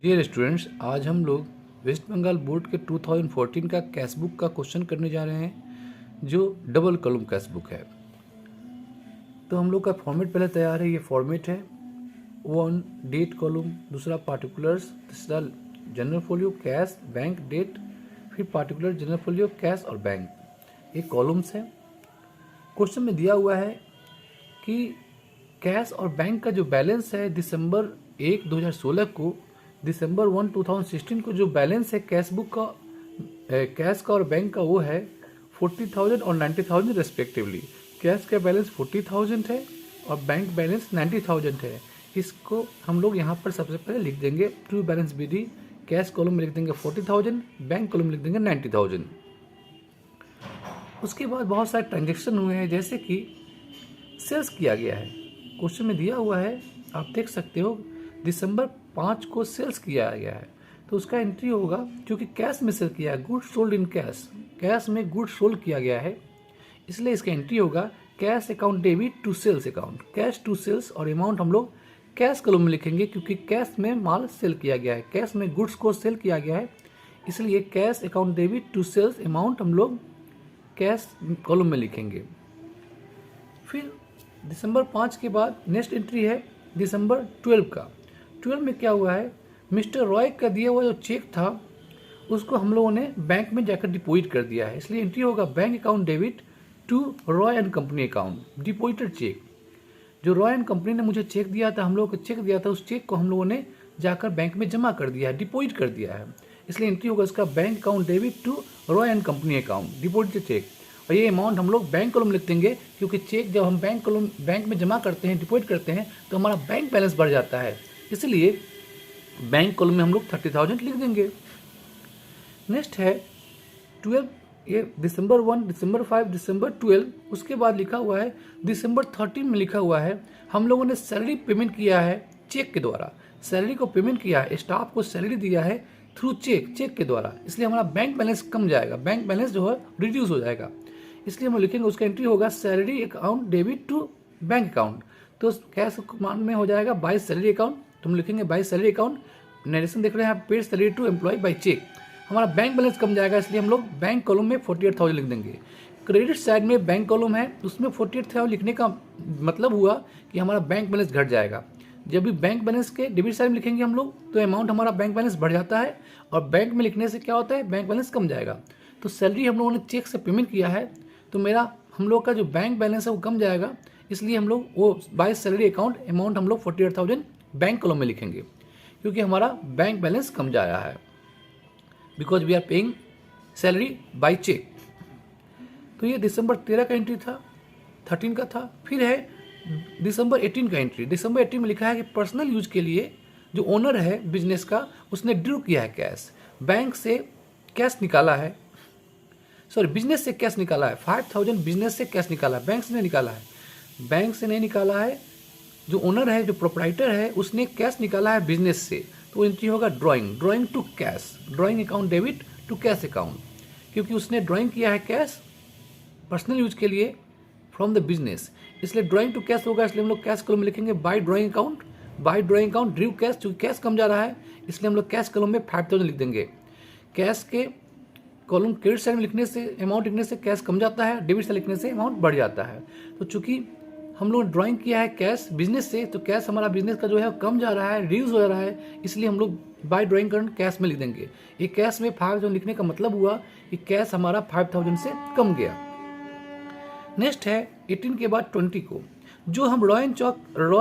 Dear students, आज हम लोग वेस्ट बंगाल बोर्ड के 2014 का कैश बुक का क्वेश्चन करने जा रहे हैं जो डबल कॉलम कैश बुक है। तो हम लोग का फॉर्मेट पहले तैयार है। ये फॉर्मेट है, वन डेट कॉलम, दूसरा पार्टिकुलर्स, तीसरा general folio, cash, bank, date, फिर पार्टिकुलर, जनरल फोलियो, कैश और बैंक। ये कॉलम्स है। क्वेश्चन में दिया हुआ है कि कैश और बैंक का जो बैलेंस है दिसंबर 1, 2016 को दिसंबर 1, 2016 को जो बैलेंस है कैश बुक का, कैश का और बैंक का, वो है 40,000 और 90,000 रेस्पेक्टिवली। कैश का बैलेंस 40,000 है और बैंक बैलेंस 90,000 है। इसको हम लोग यहाँ पर सबसे पहले लिख देंगे ट्रू बैलेंस विधि। कैश कॉलम में लिख देंगे 40,000, बैंक कॉलम में लिख देंगे 90,000। उसके बाद बहुत सारे ट्रांजेक्शन हुए हैं, जैसे कि सेल्स किया गया है। क्वेश्चन में दिया हुआ है, आप देख सकते हो, दिसंबर 5 को सेल्स किया गया है, तो उसका एंट्री होगा, क्योंकि कैश में सेल किया है, goods sold in cash, cash में गुड्स सोल्ड किया गया है, इसलिए इसका एंट्री होगा cash account debit to sales account, cash to sales. और अमाउंट हम लोग कैश कॉलम में लिखेंगे, क्योंकि कैश में माल सेल किया गया है, कैश में गुड्स को सेल किया गया है, इसलिए cash account debit to sales amount हम लोग कैश कॉलम में लिखेंगे। फिर दिसंबर 5 के बाद नेक्स्ट एंट्री है दिसंबर 12 का। 12 में क्या हुआ है, मिस्टर रॉय का दिया हुआ जो चेक था उसको हम लोगों ने बैंक में जाकर डिपॉजिट कर दिया है, इसलिए एंट्री होगा bank account debit to Roy and company account, deposited cheque. जो रॉय एंड कंपनी ने मुझे चेक दिया था, हम लोगों को चेक दिया था, उस चेक को हम लोगों ने जाकर बैंक में जमा कर दिया है, डिपॉजिट कर दिया है, इसलिए एंट्री होगा इसका bank account debit to Roy and company account, deposited cheque. और ये अमाउंट हम लोग बैंक कॉलम लिख देंगे, क्योंकि चेक जब हम बैंक में जमा करते हैं, डिपॉजिट करते हैं, तो हमारा बैंक बैलेंस बढ़ जाता है, इसलिए बैंक कॉलम में हम लोग 30,000 लिख देंगे। नेक्स्ट है 12, ये दिसंबर 1, दिसंबर 5, दिसंबर 12। उसके बाद लिखा हुआ है दिसंबर 13 में लिखा हुआ है हम लोगों ने सैलरी पेमेंट किया है चेक के द्वारा, सैलरी को पेमेंट किया है, स्टाफ को सैलरी दिया है थ्रू चेक के द्वारा, इसलिए हमारा बैंक बैलेंस कम जाएगा, बैंक बैलेंस जो है रिड्यूस हो जाएगा, इसलिए हम लिखेंगे उसका एंट्री होगा salary account debit to bank account. तो कैश में हो जाएगा बाय सैलरी अकाउंट, तो हम लिखेंगे बाय सैलरी अकाउंट। नरेशन देख रहे हैं आप, paid salary to employ by cheque. हमारा बैंक बैलेंस कम जाएगा, इसलिए हम लोग बैंक कॉलम में 48,000 लिख देंगे। क्रेडिट साइड में बैंक कॉलम है, उसमें 48,000 लिखने का मतलब हुआ कि हमारा बैंक बैलेंस घट जाएगा। जब भी बैंक बैलेंस के डेबिट साइड में लिखेंगे हम लोग, तो अमाउंट हमारा बैंक बैलेंस बढ़ जाता है, और बैंक में लिखने से क्या होता है, बैंक बैलेंस कम जाएगा। तो सैलरी हम लोगों ने चेक से पेमेंट किया है, तो हम लोग का जो बैंक बैलेंस है वो कम जाएगा, इसलिए हम लोग वो बाय सैलरी अकाउंट अमाउंट हम लोग 48,000 बैंक कॉलम में लिखेंगे, क्योंकि हमारा बैंक बैलेंस कम जा रहा है, because we are paying salary by cheque. तो ये दिसंबर 13 का एंट्री था, 13 का था। फिर है दिसंबर 18 का एंट्री। दिसंबर 18 में लिखा है कि पर्सनल यूज के लिए जो ओनर है बिजनेस का, उसने ड्रू किया है कैश, बैंक से कैश निकाला है, सॉरी बिजनेस से कैश निकाला है, 5,000 बिजनेस से कैश निकाला है, बैंक से नहीं निकाला है, बैंक से नहीं निकाला है। जो ओनर है, जो प्रोप्राइटर है, उसने कैश निकाला है बिजनेस से, तो एंट्री होगा drawing to cash, drawing account debit to cash account, क्योंकि उसने ड्राइंग किया है कैश पर्सनल यूज के लिए फ्रॉम द बिजनेस, इसलिए ड्राइंग टू कैश होगा, इसलिए हम लोग कैश कॉलम में लिखेंगे by drawing account drew cash, क्योंकि कैश कम जा रहा है, इसलिए हम लोग कैश कॉलम में 5,000 लिख देंगे। कैश के कॉलम क्रेडिट साइड में लिखने से, अमाउंट लिखने से कैश कम जाता है, डेबिट साइड लिखने से अमाउंट बढ़ जाता है। तो चूंकि हम लोग ड्राइंग किया है कैश बिजनेस से, तो कैश हमारा बिजनेस का जो है कम जा रहा है, रिड्यूस हो रहा है, इसलिए हम लोग बाय ड्राइंग करंट कैश में लिख देंगे। ये कैश में 5,000 लिखने का मतलब हुआ कि कैश हमारा 5,000 से कम गया। नेक्स्ट है 18 के बाद 20 को, जो हम रॉय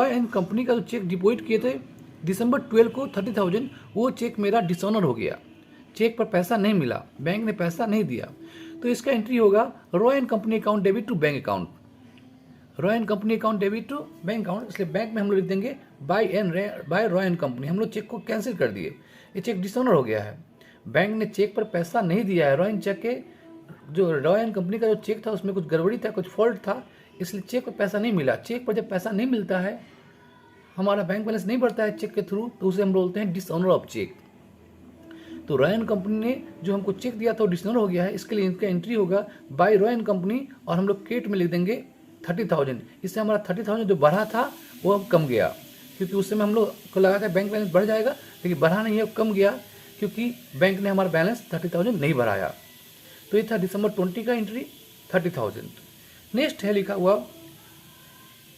एंड कंपनी का जो चेक डिपॉजिट किए थे दिसंबर 12 को 30,000, वो चेक मेरा डिसऑनर हो गया, चेक पर पैसा नहीं मिला, बैंक ने पैसा नहीं दिया, तो इसका एंट्री होगा Roy and company account debit to bank account, Roy and company account debit to bank account, इसलिए बैंक में हम लोग लिख देंगे बाय रॉय एंड कंपनी। हम लोग चेक को कैंसिल कर दिए, ये चेक डिसऑनर हो गया है, बैंक ने चेक पर पैसा नहीं दिया है, रॉय एंड कंपनी का जो चेक था उसमें कुछ गड़बड़ी था, कुछ फॉल्ट था, इसलिए चेक पर पैसा नहीं मिला। चेक पर जब पैसा नहीं मिलता है, हमारा बैंक बैलेंस नहीं बढ़ता है चेक के थ्रू, तो उसे हम बोलते हैं डिसऑनर ऑफ चेक। तो रॉय एंड कंपनी ने जो हमको चेक दिया था वो डिसऑनर हो गया है, इसके लिए इनका एंट्री होगा बाय रॉय एंड कंपनी, और हम लोग क्रेडिट में लिख देंगे 30,000, इससे हमारा 30,000 जो बढ़ा था वो अब कम गया, क्योंकि उस समय हम लोग को लगा था बैंक बैलेंस बढ़ जाएगा, लेकिन बढ़ा नहीं है, कम गया, क्योंकि बैंक ने हमारा बैलेंस 30,000 नहीं बढ़ाया। तो ये था दिसंबर 20 का एंट्री 30,000। नेक्स्ट है लिखा हुआ,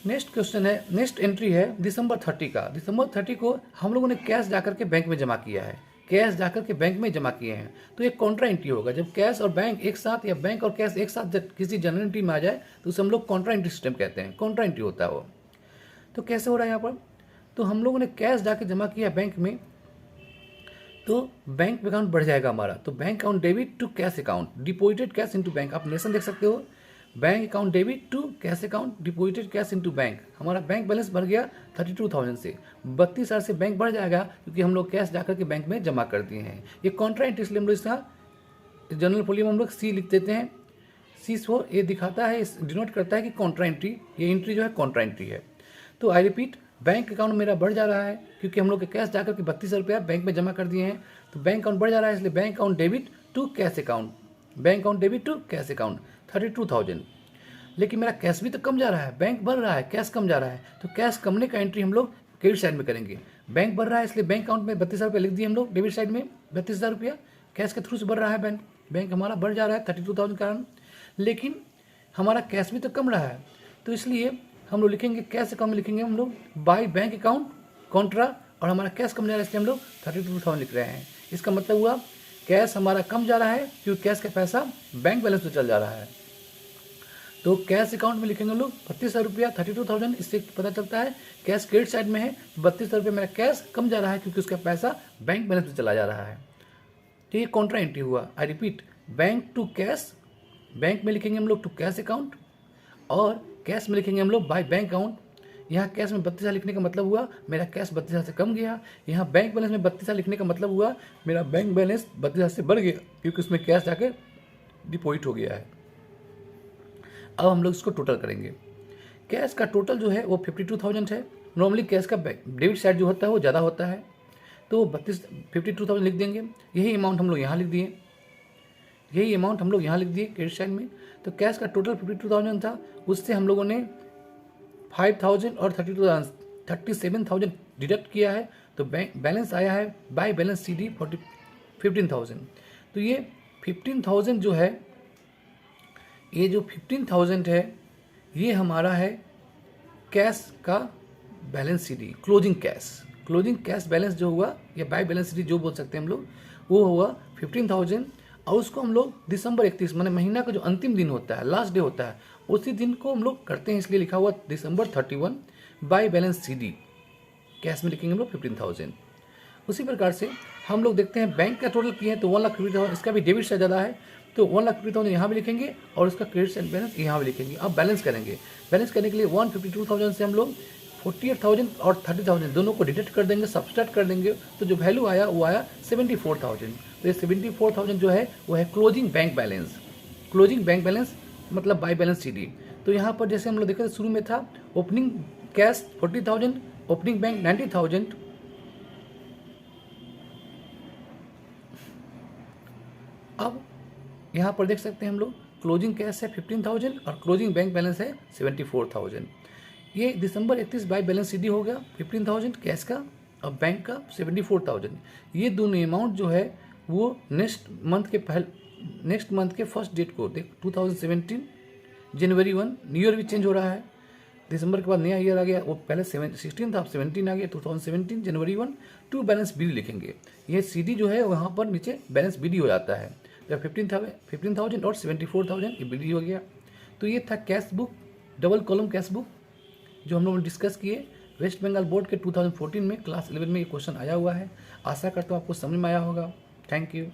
नेक्स्ट क्वेश्चन है, नेक्स्ट एंट्री है दिसंबर 30 का। दिसंबर 30 को हम लोगों ने कैश जाकर के बैंक में जमा किया है, कैश जाकर के बैंक में जमा किए हैं। तो एक कॉन्ट्रा एंट्री होगा, जब कैश और बैंक एक साथ या बैंक और कैश एक साथ जब किसी जनरल एंट्री में आ जाए तो उसे हम लोग कॉन्ट्रा एंट्री सिस्टम कहते हैं, कॉन्ट्रा एंट्री होता है वो। तो कैसे हो रहा है यहाँ पर, तो हम लोगों ने कैश जाके जमा किया बैंक में, तो बैंक अकाउंट बढ़ जाएगा हमारा। तो bank account debit to cash account, deposited cash into bank, आप नेशन देख सकते हो, bank account debit to cash account, deposited cash into bank. हमारा बैंक बैलेंस बढ़ गया 32,000 से 32,000 से बैंक बढ़ जाएगा, क्योंकि हम लोग कैश जाकर के बैंक में जमा कर दिए हैं। ये कॉन्ट्रा एंट्री, इसलिए हम लोग इसका जनरल पोलियो में हम लोग सी लिख देते हैं। सी सो ये दिखाता है, डिनोट करता है कि कॉन्ट्रा एंट्री, ये एंट्री जो है कॉन्ट्रा एंट्री है। तो आई रिपीट, बैंक अकाउंट मेरा बढ़ जा रहा है, क्योंकि हम लोग के कैश जाकर के 32,000 रुपया बैंक में जमा कर दिए हैं। तो बैंक अकाउंट बढ़ जा रहा है, इसलिए bank account debit to cash account, bank account debit to cash account 32,000। लेकिन मेरा कैश भी तो कम जा रहा है, बैंक बढ़ रहा है, कैश कम जा रहा है। तो कैश कमने का एंट्री हम लोग क्रेडिट साइड में करेंगे। बैंक बढ़ रहा है, इसलिए बैंक अकाउंट में 32,000 रुपया लिख दिए हम लोग डेबिट साइड में, 32,000 रुपया कैश के थ्रू से बढ़ रहा है। बैंक हमारा बढ़ जा रहा है 32,000 कारण, लेकिन हमारा कैश भी तो कम रहा है। तो इसलिए हम लोग लिखेंगे कैश अकाउंट में लिखेंगे हम लोग बाय बैंक अकाउंट कॉन्ट्रा, और हमारा कैश कम जा रहा है इसलिए हम लोग 32,000 लिख रहे हैं। इसका मतलब हुआ कैश हमारा कम जा रहा है, क्योंकि कैश का पैसा बैंक बैलेंस में चल जा रहा है। तो कैश अकाउंट में लिखेंगे हम लोग 32,000 रुपया 32,000, इससे पता चलता है कैश क्रेडिट साइड में है, 32,000 रुपया मेरा कैश कम जा रहा है, क्योंकि उसका पैसा बैंक बैलेंस में चला जा रहा है। तो ये कॉन्ट्रा एंट्री हुआ। I repeat, bank to cash, bank में लिखेंगे हम लोग टू कैश अकाउंट, और कैश में लिखेंगे हम लोग बाय बैंक अकाउंट। यहाँ कैश में 32,000 लिखने का मतलब हुआ मेरा कैश 32,000 से कम गया। यहाँ बैंक बैलेंस में 32,000 लिखने का मतलब हुआ मेरा बैंक बैलेंस 32,000 से बढ़ गया, क्योंकि उसमें कैश जाके डिपॉजिट हो गया है। अब हम लोग इसको टोटल करेंगे। कैश का टोटल जो है वो 52,000 है। नॉर्मली कैश का डेबिट साइड जो होता है वो ज़्यादा होता है, तो 52,000 लिख देंगे। यही अमाउंट हम लोग यहाँ लिख दिए, यही अमाउंट हम लोग यहाँ लिख दिए क्रेडिट साइड में। तो कैश का टोटल 52,000 था, उससे हम लोगों ने 5,000 और 37,000 डिडक्ट किया है। तो बैंक बैलेंस आया है बाय बैलेंस CD 15,000। तो ये 15,000 जो है, ये जो 15,000 है, ये हमारा है कैश का balance CD, closing cash balance जो हुआ, या बाय बैलेंस CD जो बोल सकते हैं हम लोग, वो हुआ 15,000। और उसको हम लोग दिसंबर 31 माने महीना का जो अंतिम दिन होता है, लास्ट डे होता है, उसी दिन को हम लोग करते हैं, इसलिए लिखा हुआ दिसंबर 31 बाय बैलेंस CD। कैश में लिखेंगे हम लोग 15,000। उसी प्रकार से हम लोग देखते हैं बैंक का टोटल किए हैं तो 1,50,000, इसका भी डेबिट से ज़्यादा है, तो 1,50,000 यहाँ भी लिखेंगे और उसका क्रेडिट साइड बैलेंस यहाँ भी लिखेंगे। अब बैलेंस करेंगे, बैलेंस करने के लिए 152,000 से हम लोग 48,000 और 30,000 दोनों को डिडक्ट कर देंगे, सब्सट्रैक्ट कर देंगे। तो जो वैल्यू आया वो आया 74,000। तो ये 74,000 जो है वो है closing bank balance, closing bank balance मतलब बाय बैलेंस CD। तो यहाँ पर जैसे हम लोग देखे शुरू में था, ओपनिंग कैश 40,000, ओपनिंग बैंक 90,000, अब यहाँ पर देख सकते हैं हम लोग क्लोजिंग कैश है 15,000 और क्लोजिंग बैंक बैलेंस है 74,000। ये दिसंबर 31 बाय बैलेंस CD हो गया 15,000 कैश का और बैंक का 74,000। ये दोनों अमाउंट जो है वो नेक्स्ट मंथ के फर्स्ट डेट को देख 2017 जनवरी 1, न्यू ईयर भी चेंज हो रहा है, दिसंबर के बाद नया ईयर आ गया, वो पहले 16 था, अब 17 आ गया, 2017 जनवरी 1 टू बैलेंस BD लिखेंगे। ये CD जो है वहाँ पर नीचे बैलेंस BD हो जाता है। तो 15,000 और 74,000 ये BD हो गया। तो ये था cash book, double column cash book जो हम लोग ने डिस्कस किए। वेस्ट बंगाल बोर्ड के 2014 में क्लास 11 में ये क्वेश्चन आया हुआ है। आशा करता हूँ आपको समझ में आया होगा। Thank you.